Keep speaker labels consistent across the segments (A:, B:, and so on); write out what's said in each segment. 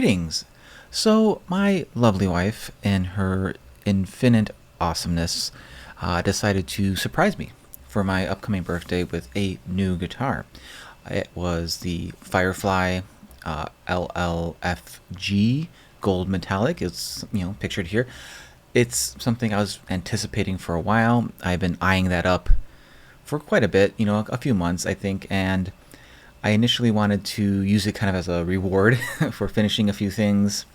A: Greetings. So, my lovely wife, in her infinite awesomeness, decided to surprise me for my upcoming birthday with a new guitar. It was the Firefly LLFG gold metallic. It's, pictured here. It's something I was anticipating for a while. I've been eyeing that up for quite a bit, a few months, I think, and I initially wanted to use it kind of as a reward for finishing a few things,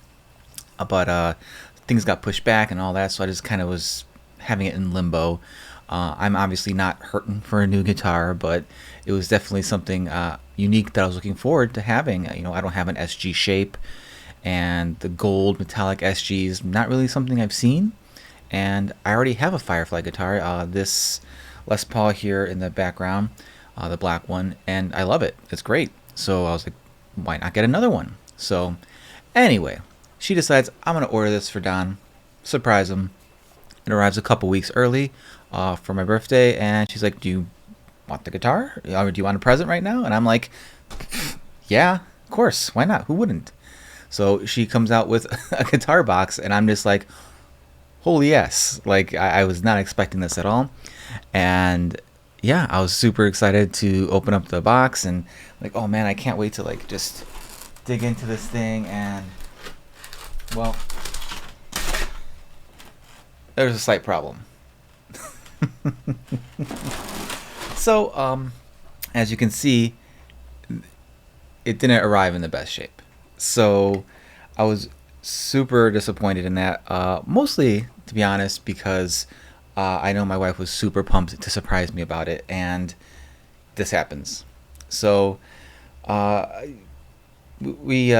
A: but things got pushed back and all that, so I just kind of was having it in limbo. I'm obviously not hurting for a new guitar, but it was definitely something unique that I was looking forward to having. I don't have an SG shape, and the gold metallic SG is not really something I've seen. And I already have a Firefly guitar, this Les Paul here in the background, the black one, and I love it. It's great. So I was like, why not get another one? So anyway, she decides I'm going to order this for Don, surprise him. It arrives a couple weeks early for my birthday, and she's like, do you want the guitar? Or do you want a present right now? And I'm like, yeah, of course. Why not? Who wouldn't? So she comes out with a guitar box, and I'm just like, holy yes. Like, I was not expecting this at all. And yeah, I was super excited to open up the box, and like, oh man, I can't wait to like just dig into this thing. And well, there's a slight problem. So as you can see, it didn't arrive in the best shape. So I was super disappointed in that, mostly to be honest, because I know my wife was super pumped to surprise me about it, and this happens. So we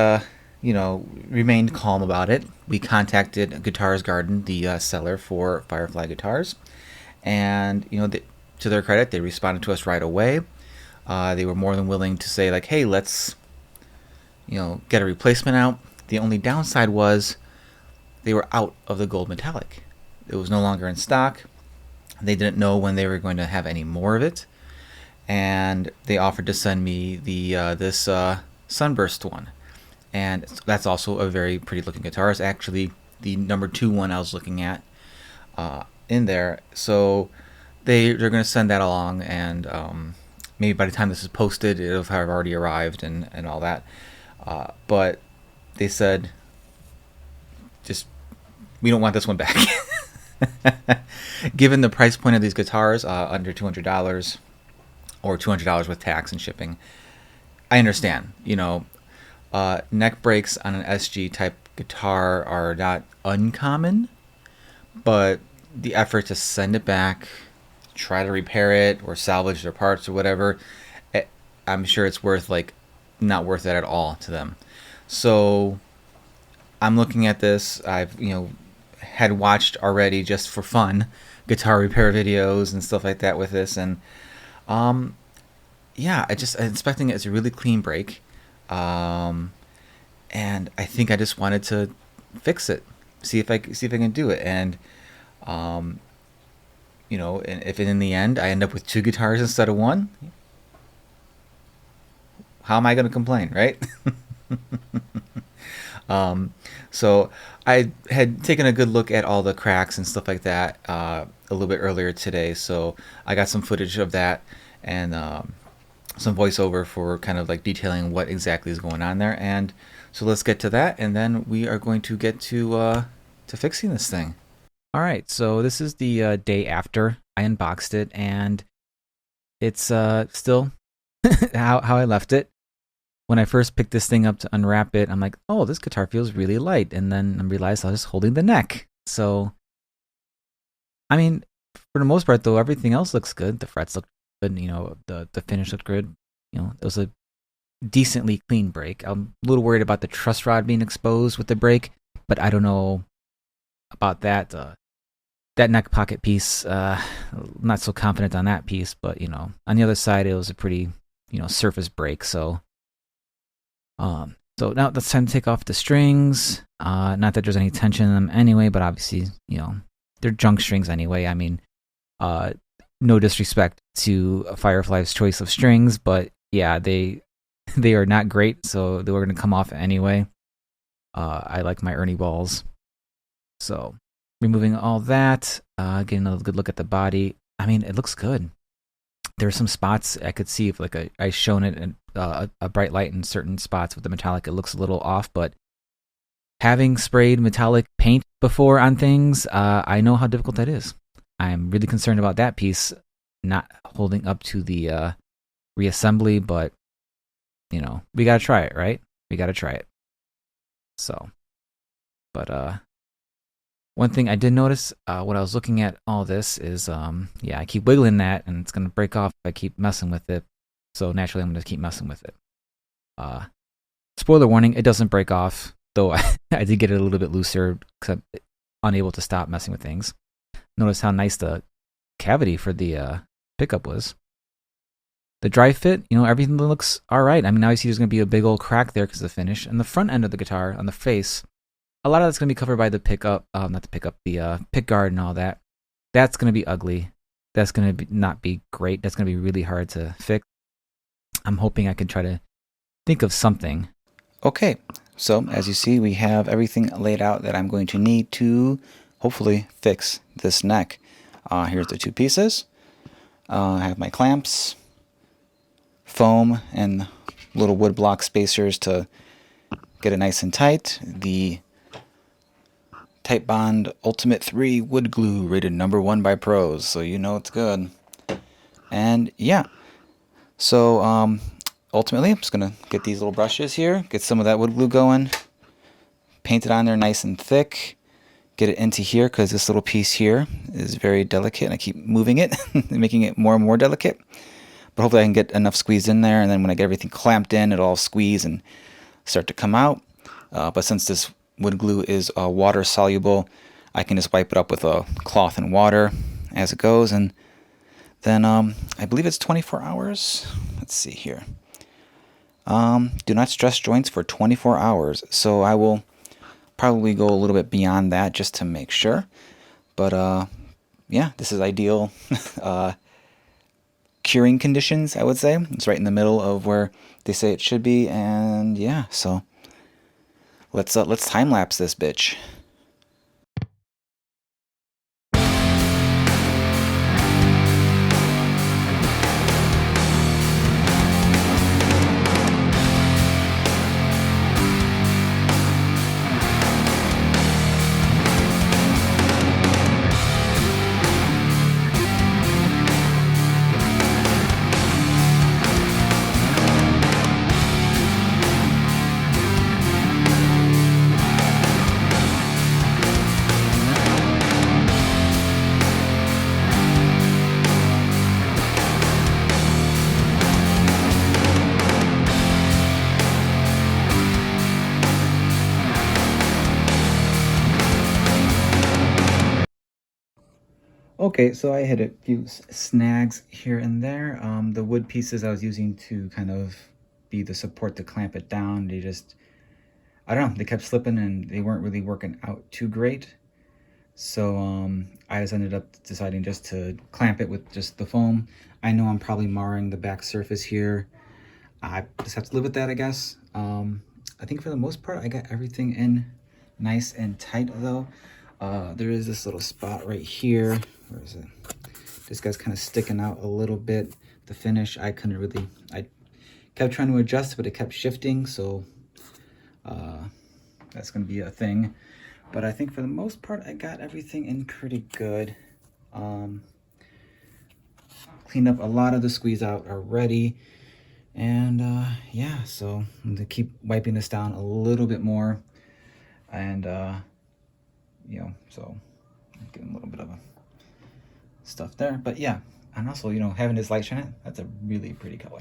A: remained calm about it. We contacted Guitars Garden, the seller for Firefly guitars, and to their credit, they responded to us right away. They were more than willing to say like, hey, let's get a replacement out. The only downside was they were out of the gold metallic. It was no longer in stock. They didn't know when they were going to have any more of it, and they offered to send me the this sunburst one, and that's also a very pretty looking guitar. It's actually the number 2 one I was looking at in there. So they're going to send that along, and maybe by the time this is posted, it'll have already arrived and all that. But they said, just, we don't want this one back. Given the price point of these guitars, under $200 or $200 with tax and shipping, I understand. Neck breaks on an SG type guitar are not uncommon, but the effort to send it back, try to repair it or salvage their parts or whatever, I'm sure it's not worth it at all to them. So I'm looking at this. I've had watched already, just for fun, guitar repair videos and stuff like that with this, and yeah, I'm expecting it as a really clean break, and I think I just wanted to fix it, see if I can do it, and and if in the end I end up with 2 guitars instead of 1, how am I going to complain, right? So I had taken a good look at all the cracks and stuff like that a little bit earlier today, so I got some footage of that and some voiceover for kind of like detailing what exactly is going on there. And so let's get to that, and then we are going to get to fixing this thing. All right, so this is the day after I unboxed it, and it's still how I left it. When I first picked this thing up to unwrap it, I'm like, oh, this guitar feels really light. And then I realized I was just holding the neck. So, I mean, for the most part, though, everything else looks good. The frets look good. The finish looked good. It was a decently clean break. I'm a little worried about the truss rod being exposed with the break, but I don't know about that. That neck pocket piece, not so confident on that piece, but, on the other side, it was a pretty, surface break. So now it's time to take off the strings. Not that there's any tension in them anyway, but obviously, they're junk strings anyway. I mean, no disrespect to Firefly's choice of strings, but yeah, they are not great, so they were going to come off anyway. I like my Ernie balls. So removing all that, getting a good look at the body. I mean, it looks good. There's some spots I could see if like I shown it in a bright light in certain spots with the metallic, it looks a little off. But having sprayed metallic paint before on things, I know how difficult that is. I'm really concerned about that piece not holding up to the reassembly, but you know, we gotta try it, right? We gotta try it. So, but one thing I did notice when I was looking at all this is, yeah, I keep wiggling that and it's gonna break off if I keep messing with it. So naturally, I'm gonna keep messing with it. Spoiler warning: it doesn't break off, though. I did get it a little bit looser because I'm unable to stop messing with things. Notice how nice the cavity for the pickup was. The dry fit, you know, everything looks all right. I mean, now you see there's going to be a big old crack there because of the finish. And the front end of the guitar, on the face, a lot of that's going to be covered by the pickup, not the pickup, the pick guard and all that. That's going to be ugly. That's going to not be great. That's going to be really hard to fix. I'm hoping I can try to think of something. Okay, so as you see, we have everything laid out that I'm going to need to hopefully fix this neck. Here's the two pieces. I have my clamps, foam, and little wood block spacers to get it nice and tight. The Type Bond Ultimate 3 wood glue, rated #1 by pros, so you know it's good. And yeah, so ultimately I'm just gonna get these little brushes here, get some of that wood glue going, paint it on there nice and thick, get it into here because this little piece here is very delicate and I keep moving it making it more and more delicate. But hopefully I can get enough squeezed in there, and then when I get everything clamped in, it'll all squeeze and start to come out. But since this wood glue is water soluble, I can just wipe it up with a cloth and water as it goes, and then I believe it's 24 hours. Let's see here. Do not stress joints for 24 hours. So I will probably go a little bit beyond that just to make sure. But yeah, this is ideal curing conditions, I would say. It's right in the middle of where they say it should be, and yeah, so let's time lapse this bitch. Okay, so I hit a few snags here and there. The wood pieces I was using to kind of be the support to clamp it down, they just, I don't know, they kept slipping and they weren't really working out too great. So I just ended up deciding just to clamp it with just the foam. I know I'm probably marring the back surface here. I just have to live with that, I guess. I think for the most part, I got everything in nice and tight though. There is this little spot right here. Where is it? This guy's kind of sticking out a little bit. The finish, I couldn't really, I kept trying to adjust, but it kept shifting. So that's gonna be a thing. But I think for the most part, I got everything in pretty good. Cleaned up a lot of the squeeze out already. And yeah, so I'm gonna keep wiping this down a little bit more. And you know, so I'm getting a little bit of a stuff there. But yeah, and also, you know, having this light shine it, that's a really pretty color.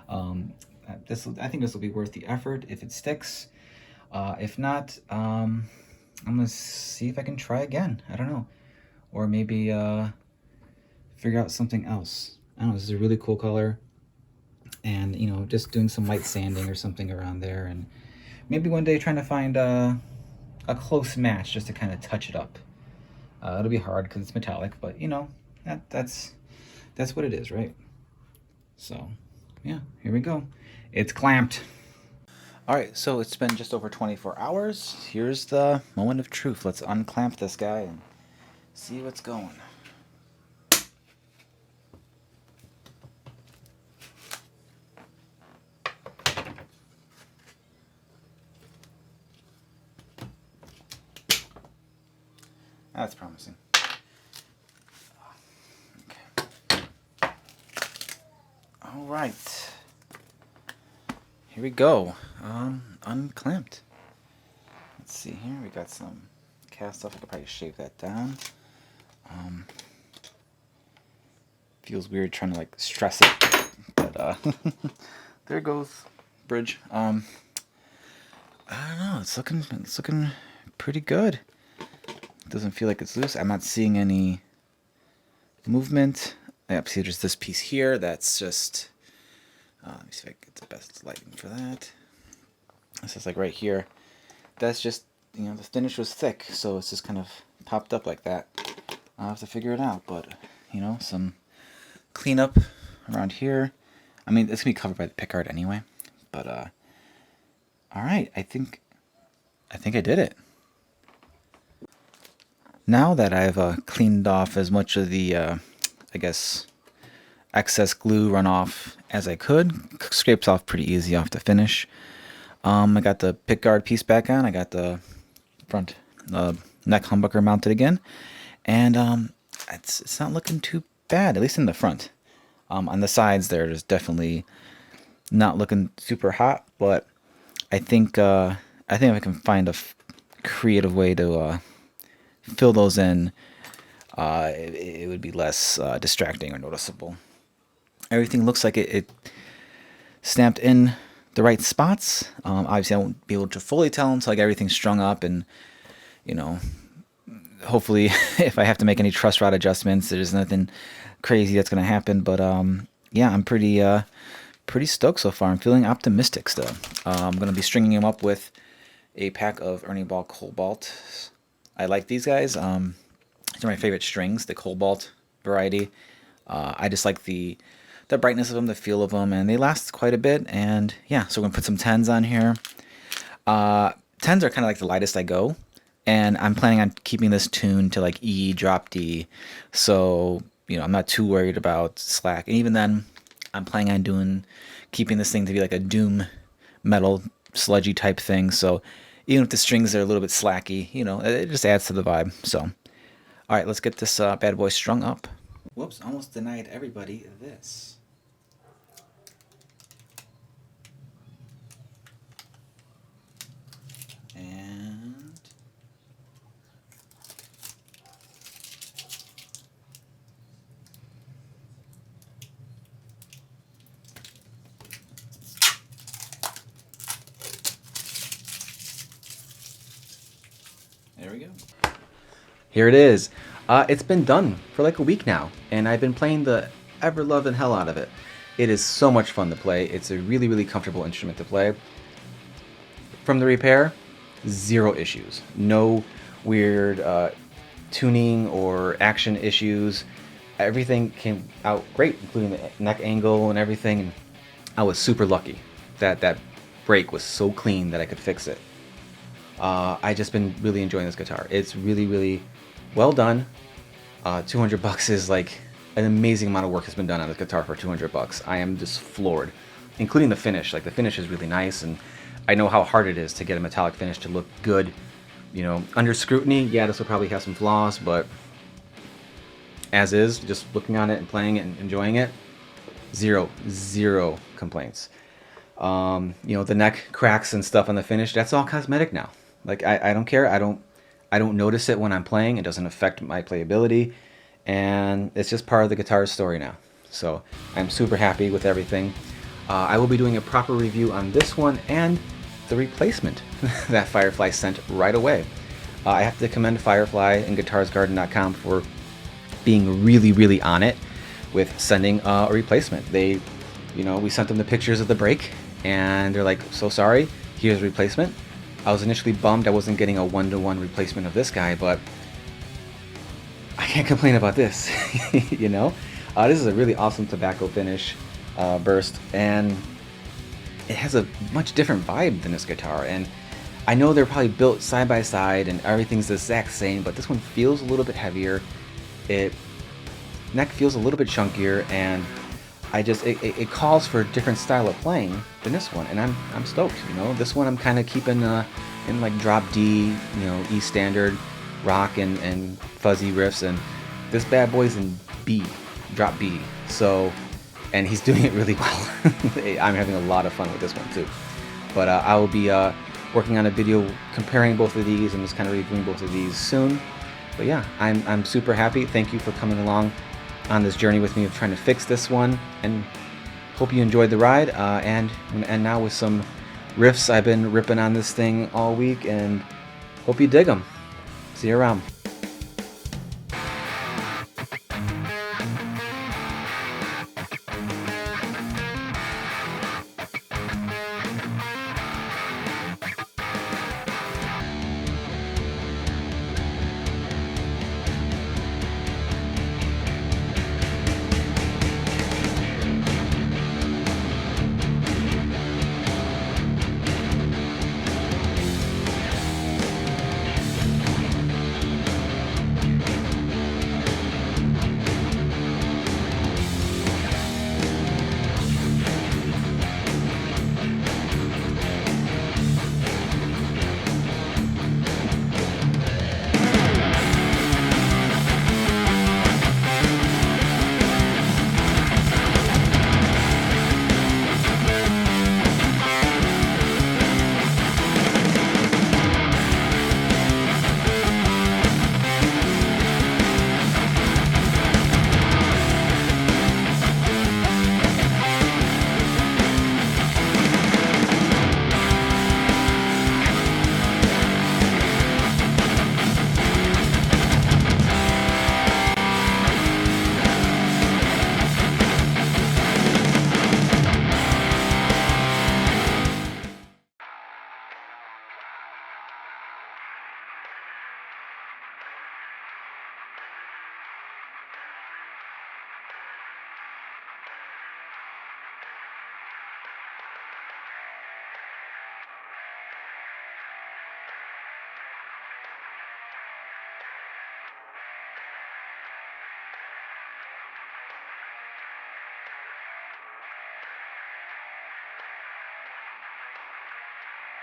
A: I think this will be worth the effort if it sticks. If not, I'm gonna see if I can try again. I don't know, or maybe figure out something else. I don't know. This is a really cool color, and you know, just doing some light sanding or something around there, and maybe one day trying to find a close match just to kind of touch it up. It'll be hard because it's metallic, but you know, that's what it is, right? So yeah, here we go. It's clamped. Alright, so it's been just over 24 hours. Here's the moment of truth. Let's unclamp this guy and see what's going. That's promising. Okay. Alright. Here we go. Unclamped. Let's see here. We got some cast off. I could probably shave that down. Feels weird trying to like stress it, but there goes bridge. I don't know. It's looking pretty good. It doesn't feel like it's loose. I'm not seeing any movement. Yep, see, there's this piece here. That's just. Let me see if I get the best lighting for that. This is like right here. That's just, you know, the finish was thick, so it's just kind of popped up like that. I'll have to figure it out, but, you know, some cleanup around here. I mean, it's gonna be covered by the pickguard anyway, but all right. I think I did it. Now that I've cleaned off as much of the, I guess, excess glue runoff as I could, scrapes off pretty easy off the finish. I got the pickguard piece back on. I got the front neck humbucker mounted again, and it's not looking too bad, at least in the front. On the sides there, there's definitely not looking super hot, but I think if I can find a creative way to fill those in, it would be less distracting or noticeable. Everything looks like it snapped in the right spots. Obviously, I won't be able to fully tell until I get everything strung up, and you know, hopefully, if I have to make any truss rod adjustments, there's nothing crazy that's gonna happen. But yeah, I'm pretty stoked so far. I'm feeling optimistic still. I'm gonna be stringing them up with a pack of Ernie Ball Cobalt. I like these guys. These are my favorite strings, the Cobalt variety. I just like the brightness of them, the feel of them, and they last quite a bit. And yeah, so we're gonna put some 10s on here. 10s are kind of like the lightest I go, and I'm planning on keeping this tuned to like E, drop D, so you know I'm not too worried about slack. And even then, I'm planning on keeping this thing to be like a doom metal sludgy type thing. So even if the strings are a little bit slacky, you know, it just adds to the vibe. So all right, let's get this bad boy strung up. Whoops, almost denied everybody this. And there we go. Here it is. It's been done for like a week now, and I've been playing the ever-loving hell out of it. It is so much fun to play. It's a really, really comfortable instrument to play. From the repair, zero issues. No weird tuning or action issues. Everything came out great, including the neck angle and everything. And I was super lucky that that break was so clean that I could fix it. I just been really enjoying this guitar. It's really, really well done. $200 is like an amazing amount of work has been done on this guitar for $200. I am just floored, including the finish. Like the finish is really nice, and I know how hard it is to get a metallic finish to look good. You know, under scrutiny, yeah, this will probably have some flaws, but as is, just looking on it and playing it and enjoying it, zero complaints. You know, the neck cracks and stuff on the finish, that's all cosmetic now. Like I don't care. I don't notice it when I'm playing. It doesn't affect my playability, and it's just part of the guitar's story now. So I'm super happy with everything. I will be doing a proper review on this one and the replacement that Firefly sent right away. I have to commend Firefly and GuitarsGarden.com for being really on it with sending a replacement. They, you know, we sent them the pictures of the break, and they're like, so sorry, here's a replacement. I was initially bummed I wasn't getting a one-to-one replacement of this guy, but I can't complain about this. You know, this is a really awesome tobacco finish burst, and it has a much different vibe than this guitar, and I know they're probably built side by side and everything's the exact same, but this one feels a little bit heavier. It neck feels a little bit chunkier, and it calls for a different style of playing than this one, and I'm stoked. You know, this one I'm kind of keeping in like drop D, you know, E standard, rock and fuzzy riffs, and this bad boy's in B, drop B. So, and he's doing it really well. I'm having a lot of fun with this one too. But I will be working on a video comparing both of these and just kind of reviewing both of these soon. But yeah, I'm super happy. Thank you for coming along on this journey with me of trying to fix this one, and hope you enjoyed the ride. And now with some riffs I've been ripping on this thing all week, and hope you dig them. See you around.